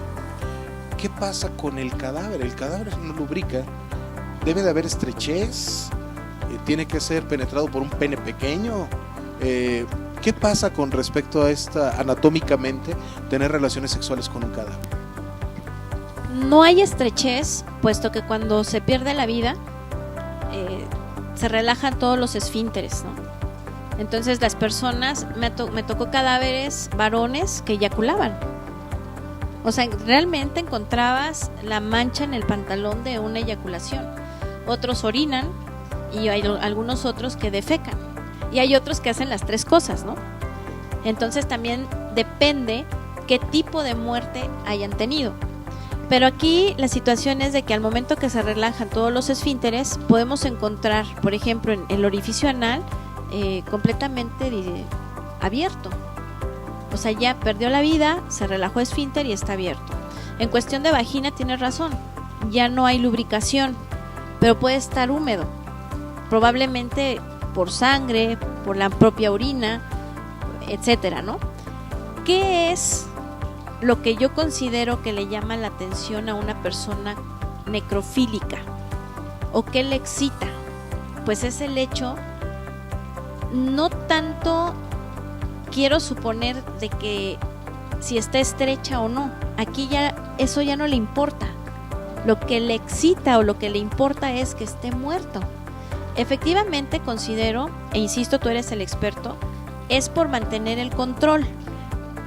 ¿Qué pasa con el cadáver? El cadáver no lubrica, debe de haber estrechez, tiene que ser penetrado por un pene pequeño. ¿Qué pasa con respecto a esta, anatómicamente, tener relaciones sexuales con un cadáver? No hay estrechez, puesto que cuando se pierde la vida, se relajan todos los esfínteres, ¿no? Entonces las personas, me tocó cadáveres varones que eyaculaban. O sea, realmente encontrabas la mancha en el pantalón de una eyaculación. Otros orinan y hay algunos otros que defecan. Y hay otros que hacen las tres cosas, ¿no? Entonces también depende qué tipo de muerte hayan tenido. Pero aquí la situación es de que al momento que se relajan todos los esfínteres, podemos encontrar, por ejemplo, en el orificio anal, completamente abierto. O sea, ya perdió la vida, se relajó esfínter y está abierto. En cuestión de vagina tienes razón, ya no hay lubricación, pero puede estar húmedo, probablemente por sangre, por la propia orina, etcétera, ¿no? ¿Qué es lo que yo considero que le llama la atención a una persona necrofílica? ¿O qué le excita? Pues es el hecho, no tanto quiero suponer de que si está estrecha o no, aquí ya eso ya no le importa. Lo que le excita o lo que le importa es que esté muerto. Efectivamente considero, e insisto, tú eres el experto, es por mantener el control,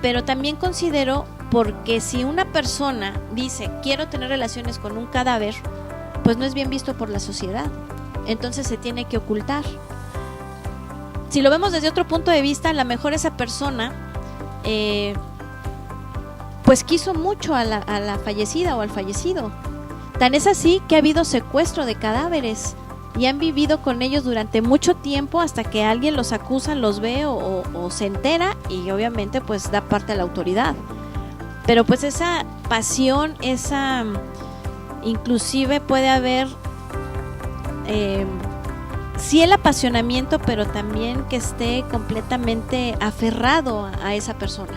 pero también considero porque si una persona dice quiero tener relaciones con un cadáver, pues no es bien visto por la sociedad, entonces se tiene que ocultar. Si lo vemos desde otro punto de vista, a lo mejor esa persona pues quiso mucho a la fallecida o al fallecido. Tan es así que ha habido secuestro de cadáveres y han vivido con ellos durante mucho tiempo hasta que alguien los acusa, los ve o se entera y obviamente pues da parte a la autoridad. Pero pues esa pasión, esa inclusive puede haber sí el apasionamiento, pero también que esté completamente aferrado a esa persona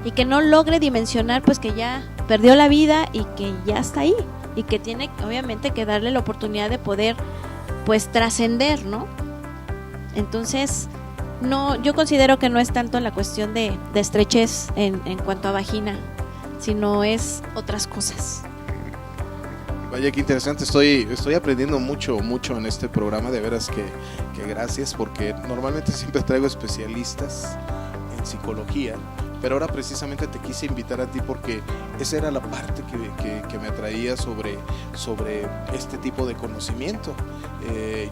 y que no logre dimensionar pues que ya perdió la vida y que ya está ahí y que tiene obviamente que darle la oportunidad de poder pues trascender, ¿no? Entonces no, yo considero que no es tanto la cuestión de estrechez en cuanto a vagina, sino es otras cosas. Vaya, qué interesante, estoy aprendiendo mucho en este programa, de veras que gracias, porque normalmente siempre traigo especialistas en psicología, pero ahora precisamente te quise invitar a ti porque esa era la parte que me atraía sobre este tipo de conocimiento.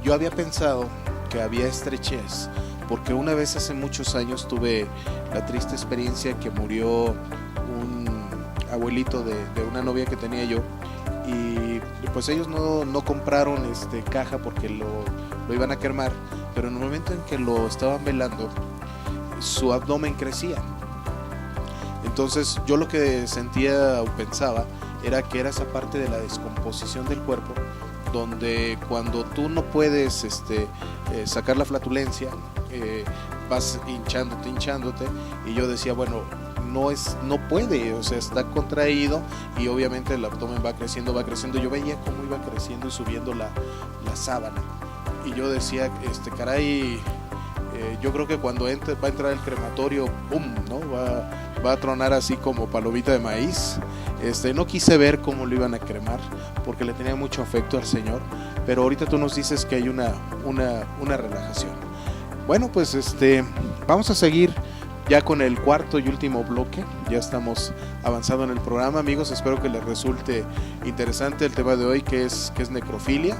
Yo había pensado que había estrechez, porque una vez hace muchos años tuve la triste experiencia que murió un abuelito de una novia que tenía yo, y pues ellos no compraron caja porque lo iban a quemar, pero en el momento en que lo estaban velando, su abdomen crecía. Entonces yo lo que sentía o pensaba era que era esa parte de la descomposición del cuerpo, donde cuando tú no puedes sacar la flatulencia, vas hinchándote, y yo decía, bueno, no puede, o sea, está contraído y obviamente el abdomen va creciendo. Yo veía cómo iba creciendo y subiendo la sábana, y yo decía, caray, yo creo que cuando va a entrar el crematorio, ¡pum!, ¿no? Va a tronar así como palomita de maíz. No quise ver cómo lo iban a cremar porque le tenía mucho afecto al Señor, pero ahorita tú nos dices que hay una relajación. Bueno, pues vamos a seguir ya con el cuarto y último bloque. Ya estamos avanzando en el programa, amigos. Espero que les resulte interesante el tema de hoy, que es necrofilia.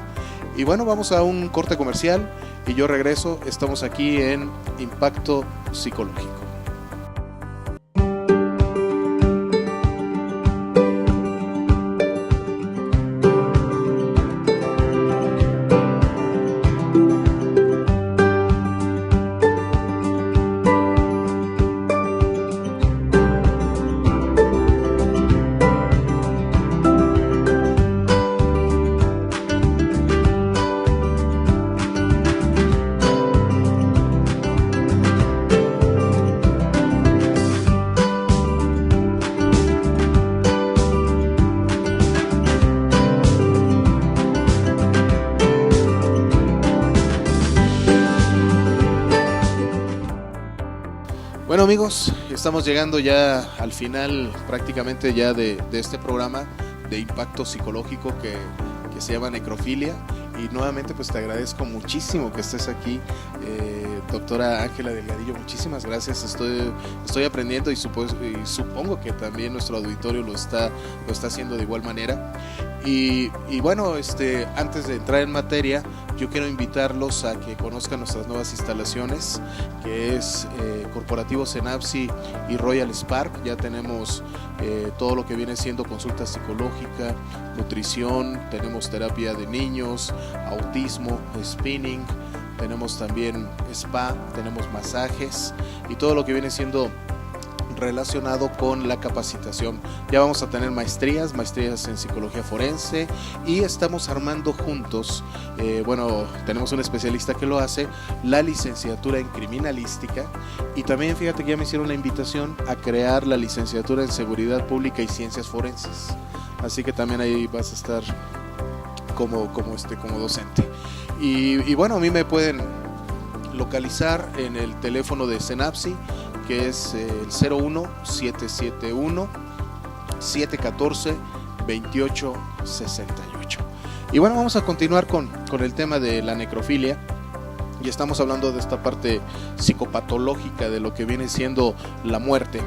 Y bueno, vamos a un corte comercial y yo regreso. Estamos aquí en Impacto Psicológico. Bueno, amigos, estamos llegando ya al final prácticamente ya de este programa de impacto psicológico que se llama necrofilia. y nuevamente pues te agradezco muchísimo que estés aquí, doctora Ángela Delgadillo, muchísimas gracias. Estoy aprendiendo y supongo que también nuestro auditorio lo está haciendo de igual manera. Y bueno, antes de entrar en materia, yo quiero invitarlos a que conozcan nuestras nuevas instalaciones, que es Corporativo Cenapsi y Royal Spark. Ya tenemos todo lo que viene siendo consulta psicológica, nutrición, tenemos terapia de niños, autismo, spinning, tenemos también spa, tenemos masajes y todo lo que viene siendo relacionado con la capacitación. Ya vamos a tener maestrías en psicología forense y estamos armando juntos, tenemos un especialista que lo hace, la licenciatura en criminalística, y también fíjate que ya me hicieron la invitación a crear la licenciatura en seguridad pública y ciencias forenses, así que también ahí vas a estar como docente. Y bueno, a mí me pueden localizar en el teléfono de Cenapsi, que es el 01-771-714-2868. Y bueno, vamos a continuar con el tema de la necrofilia, y estamos hablando de esta parte psicopatológica de lo que viene siendo la muerte.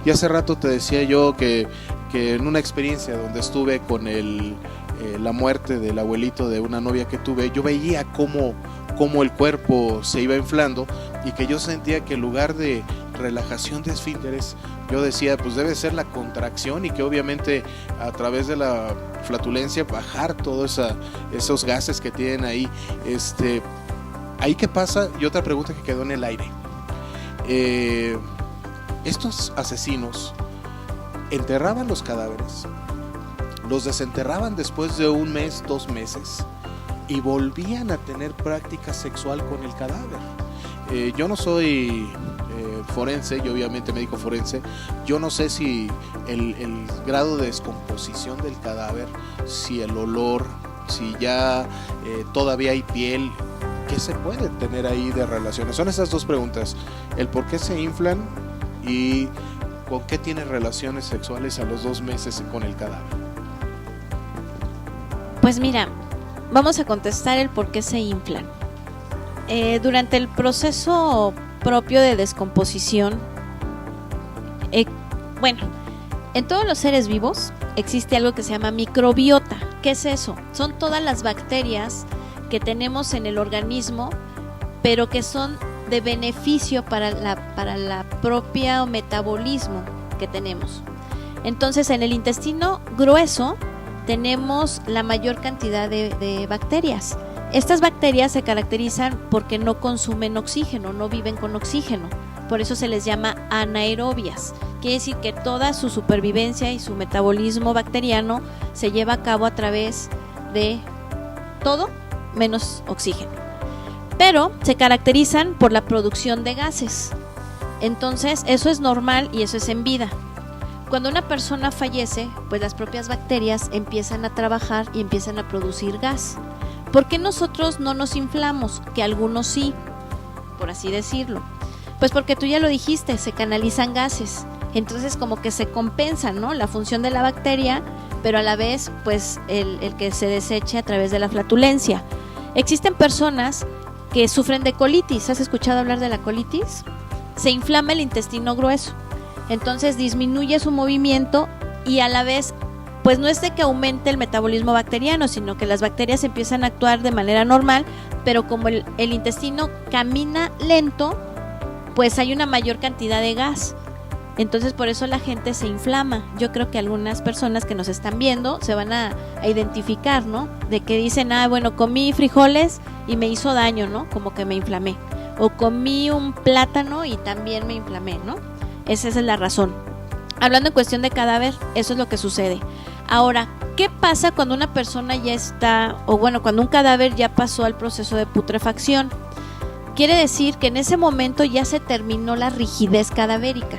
Y hace rato te decía yo que en una experiencia donde estuve con la muerte del abuelito de una novia que tuve, yo veía cómo el cuerpo se iba inflando, y que yo sentía que en lugar de relajación de esfínteres, yo decía pues debe ser la contracción, y que obviamente a través de la flatulencia bajar todos esos gases que tienen ahí. ¿Ahí qué pasa? Y otra pregunta que quedó en el aire, estos asesinos enterraban los cadáveres, los desenterraban después de 1 mes, 2 meses, y volvían a tener práctica sexual con el cadáver. Yo no soy forense, yo obviamente médico forense, yo no sé si el grado de descomposición del cadáver, si el olor, si ya todavía hay piel, ¿qué se puede tener ahí de relaciones? Son esas dos preguntas, el por qué se inflan y con qué tienen relaciones sexuales a los 2 meses con el cadáver. Pues mira, vamos a contestar el por qué se inflan. Durante el proceso propio de descomposición, en todos los seres vivos existe algo que se llama microbiota. ¿Qué es eso? Son todas las bacterias que tenemos en el organismo, pero que son de beneficio para la propia metabolismo que tenemos. Entonces, en el intestino grueso tenemos la mayor cantidad de bacterias. Estas bacterias se caracterizan porque no consumen oxígeno, no viven con oxígeno. Por eso se les llama anaerobias. Quiere decir que toda su supervivencia y su metabolismo bacteriano se lleva a cabo a través de todo menos oxígeno. Pero se caracterizan por la producción de gases. Entonces, eso es normal y eso es en vida. Cuando una persona fallece, pues las propias bacterias empiezan a trabajar y empiezan a producir gas. ¿Por qué nosotros no nos inflamos? Que algunos sí, por así decirlo. Pues porque tú ya lo dijiste, se canalizan gases. Entonces como que se compensa, ¿no?, la función de la bacteria, pero a la vez pues el que se deseche a través de la flatulencia. Existen personas que sufren de colitis. ¿Has escuchado hablar de la colitis? Se inflama el intestino grueso. Entonces disminuye su movimiento y a la vez pues no es de que aumente el metabolismo bacteriano, sino que las bacterias empiezan a actuar de manera normal, pero como el intestino camina lento, pues hay una mayor cantidad de gas. Entonces por eso la gente se inflama. Yo creo que algunas personas que nos están viendo se van a identificar, ¿no? De que dicen, comí frijoles y me hizo daño, ¿no? Como que me inflamé. O comí un plátano y también me inflamé, ¿no? Esa es la razón. Hablando en cuestión de cadáver, eso es lo que sucede. Ahora, ¿qué pasa cuando una persona ya está, cuando un cadáver ya pasó al proceso de putrefacción? Quiere decir que en ese momento ya se terminó la rigidez cadavérica.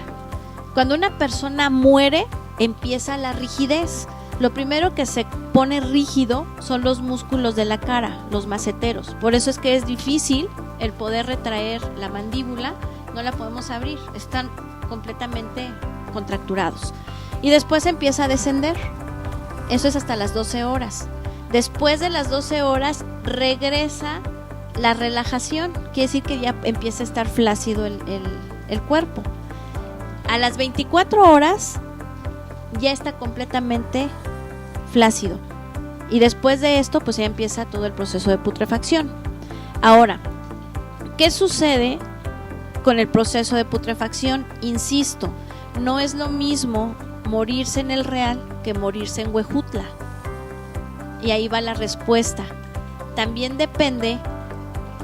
Cuando una persona muere, empieza la rigidez. Lo primero que se pone rígido son los músculos de la cara, los maceteros. Por eso es que es difícil el poder retraer la mandíbula, no la podemos abrir, están completamente contracturados. Y después empieza a descender. Eso es hasta las 12 horas. Después de las 12 horas regresa la relajación, quiere decir que ya empieza a estar flácido el cuerpo. A las 24 horas ya está completamente flácido. Y después de esto, pues ya empieza todo el proceso de putrefacción. Ahora, ¿qué sucede con el proceso de putrefacción? Insisto, no es lo mismo morirse en el Real que morirse en Huejutla. Y ahí va la respuesta. También depende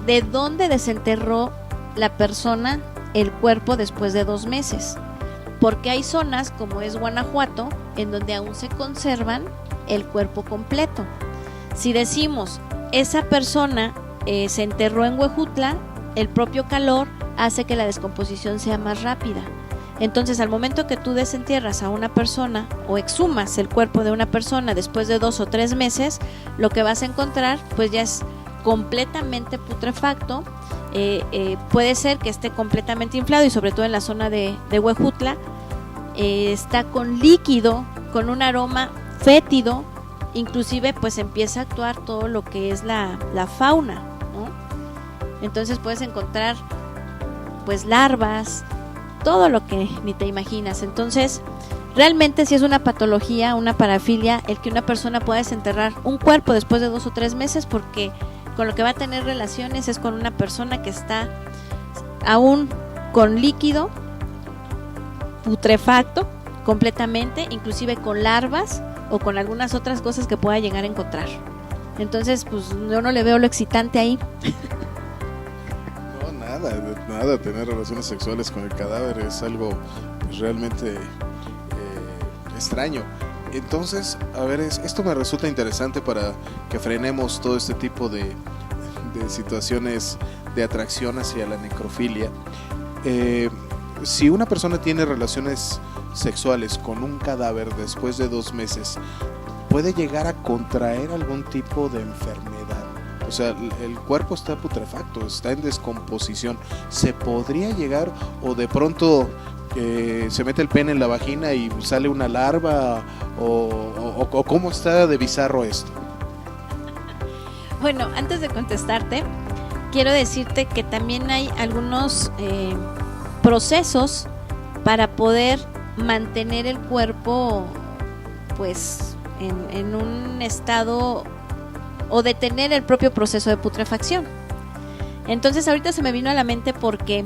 de dónde desenterró la persona el cuerpo después de 2 meses. Porque hay zonas, como es Guanajuato, en donde aún se conservan el cuerpo completo. Si decimos, esa persona se enterró en Huejutla, el propio calor hace que la descomposición sea más rápida. Entonces, al momento que tú desentierras a una persona o exhumas el cuerpo de una persona después de 2 o 3 meses, lo que vas a encontrar pues ya es completamente putrefacto. Puede ser que esté completamente inflado, y sobre todo en la zona de Huejutla, está con líquido, con un aroma fétido, inclusive pues empieza a actuar todo lo que es la fauna, ¿no? Entonces puedes encontrar pues larvas, todo lo que ni te imaginas. Entonces realmente sí es una patología, una parafilia, el que una persona pueda desenterrar un cuerpo después de 2 o 3 meses, porque con lo que va a tener relaciones es con una persona que está aún con líquido putrefacto completamente, inclusive con larvas o con algunas otras cosas que pueda llegar a encontrar. Entonces pues yo no le veo lo excitante ahí. No, nada, tener relaciones sexuales con el cadáver es algo pues, realmente extraño. Entonces, a ver, esto me resulta interesante para que frenemos todo este tipo de situaciones de atracción hacia la necrofilia. Si una persona tiene relaciones sexuales con un cadáver después de 2 meses, ¿puede llegar a contraer algún tipo de enfermedad? O sea, el cuerpo está putrefacto, está en descomposición. ¿Se podría llegar, o de pronto se mete el pene en la vagina y sale una larva, o cómo está de bizarro esto? Bueno, antes de contestarte, quiero decirte que también hay algunos procesos para poder mantener el cuerpo pues en un estado, o detener el propio proceso de putrefacción. Entonces ahorita se me vino a la mente porque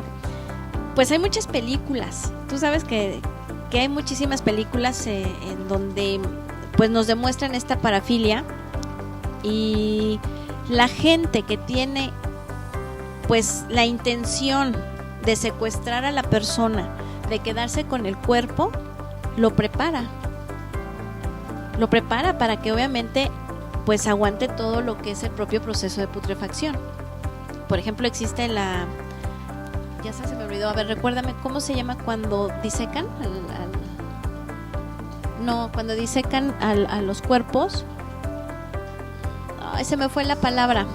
pues hay muchas películas. Tú sabes que hay muchísimas películas en donde pues nos demuestran esta parafilia, y la gente que tiene pues la intención de secuestrar a la persona, de quedarse con el cuerpo, lo prepara para que obviamente pues aguante todo lo que es el propio proceso de putrefacción. Por ejemplo, existe ya se me olvidó, a ver, recuérdame, ¿cómo se llama cuando disecan cuando disecan a los cuerpos? Ay, se me fue la palabra.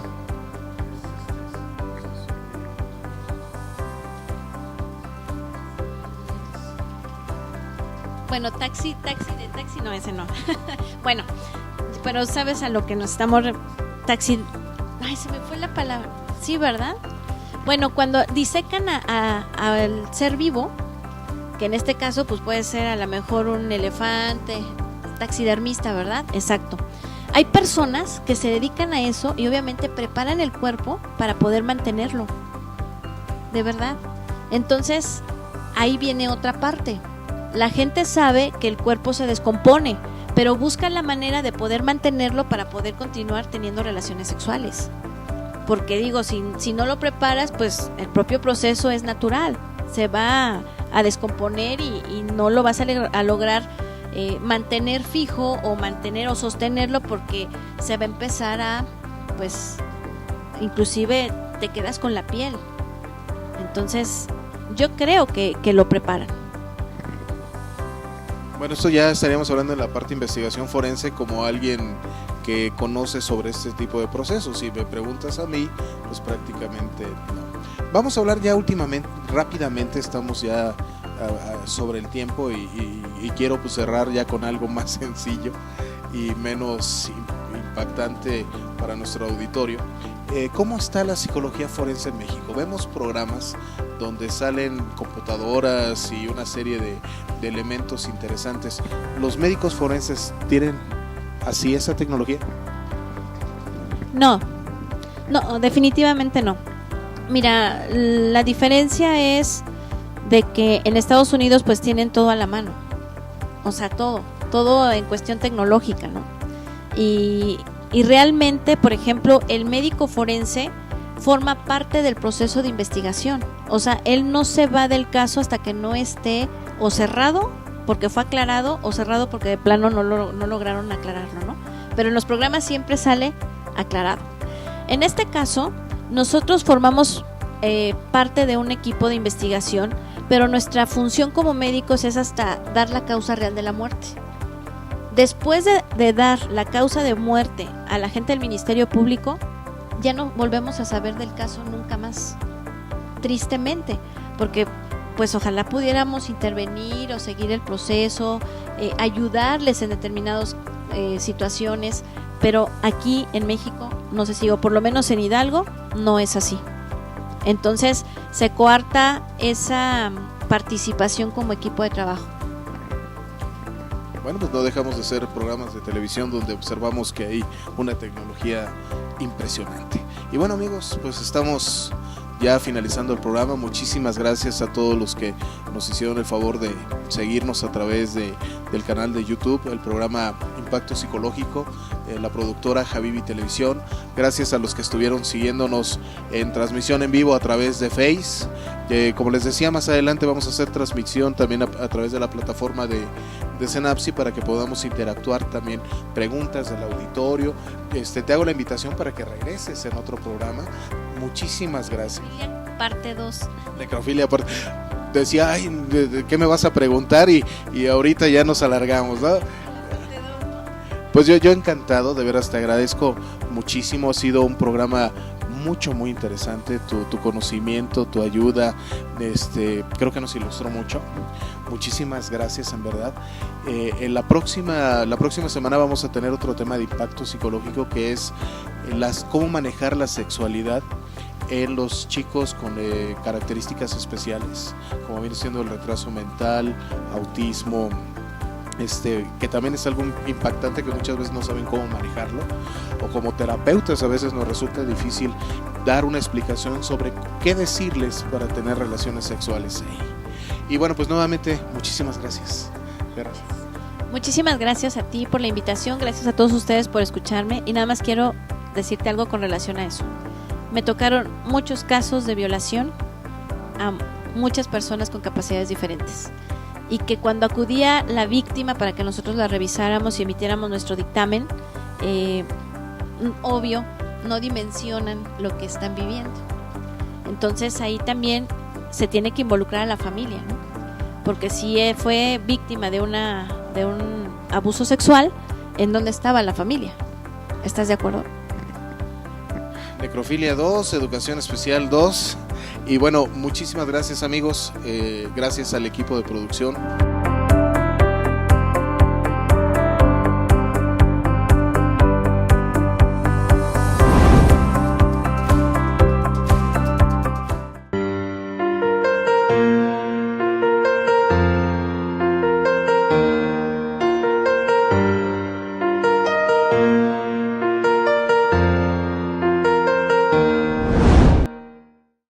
Bueno, taxi no, ese no. Bueno, pero sabes a lo que nos estamos ay, se me fue la palabra. Sí, ¿verdad? Bueno, cuando disecan al ser vivo, que en este caso pues puede ser a lo mejor un elefante, taxidermista, ¿verdad? Exacto. Hay personas que se dedican a eso y obviamente preparan el cuerpo para poder mantenerlo. De verdad. Entonces, ahí viene otra parte. La gente sabe que el cuerpo se descompone, pero busca la manera de poder mantenerlo para poder continuar teniendo relaciones sexuales. Porque digo, si no lo preparas, pues el propio proceso es natural, se va a descomponer y no lo vas a lograr mantener fijo o sostenerlo, porque se va a empezar a, pues, inclusive te quedas con la piel. Entonces, yo creo que lo preparan. Bueno, esto ya estaríamos hablando en la parte de investigación forense, como alguien que conoce sobre este tipo de procesos. Si me preguntas a mí, pues prácticamente no. Vamos a hablar ya rápidamente, estamos ya sobre el tiempo y quiero pues cerrar ya con algo más sencillo y menos impactante para nuestro auditorio. ¿Cómo está la psicología forense en México? Vemos programas donde salen computadoras y una serie de elementos interesantes. ¿Los médicos forenses tienen así esa tecnología? No, definitivamente no. Mira, la diferencia es de que en Estados Unidos pues tienen todo a la mano, o sea, todo en cuestión tecnológica, ¿no? Y realmente, por ejemplo, el médico forense forma parte del proceso de investigación, o sea, él no se va del caso hasta que no esté o cerrado porque fue aclarado o cerrado porque de plano no lograron aclararlo, ¿no? Pero en los programas siempre sale aclarado. En este caso, nosotros formamos parte de un equipo de investigación, pero nuestra función como médicos es hasta dar la causa real de la muerte. Después de dar la causa de muerte a la gente del Ministerio Público, ya no volvemos a saber del caso nunca más, tristemente, porque pues ojalá pudiéramos intervenir o seguir el proceso, ayudarles en determinadas situaciones, pero aquí en México no se sigue, o por lo menos en Hidalgo no es así. Entonces se coarta esa participación como equipo de trabajo. Bueno, pues no dejamos de ser programas de televisión donde observamos que hay una tecnología impresionante. Y bueno, amigos, pues estamos ya finalizando el programa. Muchísimas gracias a todos los que nos hicieron el favor de seguirnos a través del canal de YouTube, el programa Impacto Psicológico, la productora Habibi Televisión. Gracias a los que estuvieron siguiéndonos en transmisión en vivo a través de Face. Como les decía, más adelante vamos a hacer transmisión también a través de la plataforma de Cenapsi para que podamos interactuar, también preguntas del auditorio. Te hago la invitación para que regreses en otro programa. Muchísimas gracias. Parte 2. Necrofilia parte. Decía, ay, ¿de qué me vas a preguntar? Y ahorita ya nos alargamos, ¿no? Pues yo encantado, de veras te agradezco muchísimo. Ha sido un programa muy interesante, tu conocimiento, tu ayuda, creo que nos ilustró mucho. Muchísimas gracias, en verdad. En la próxima semana vamos a tener otro tema de impacto psicológico, que es cómo manejar la sexualidad en los chicos con características especiales, como viene siendo el retraso mental, autismo, que también es algo impactante, que muchas veces no saben cómo manejarlo, o como terapeutas a veces nos resulta difícil dar una explicación sobre qué decirles para tener relaciones sexuales. Y bueno, pues nuevamente muchísimas gracias. Gracias. Muchísimas gracias a ti por la invitación, gracias a todos ustedes por escucharme, y nada más quiero decirte algo con relación a eso. Me tocaron muchos casos de violación a muchas personas con capacidades diferentes, y que cuando acudía la víctima para que nosotros la revisáramos y emitiéramos nuestro dictamen, obvio, no dimensionan lo que están viviendo. Entonces ahí también se tiene que involucrar a la familia, ¿no? Porque si fue víctima de un abuso sexual, ¿en dónde estaba la familia? ¿Estás de acuerdo? Necrofilia 2, Educación Especial 2. Y bueno, muchísimas gracias, amigos. Gracias al equipo de producción.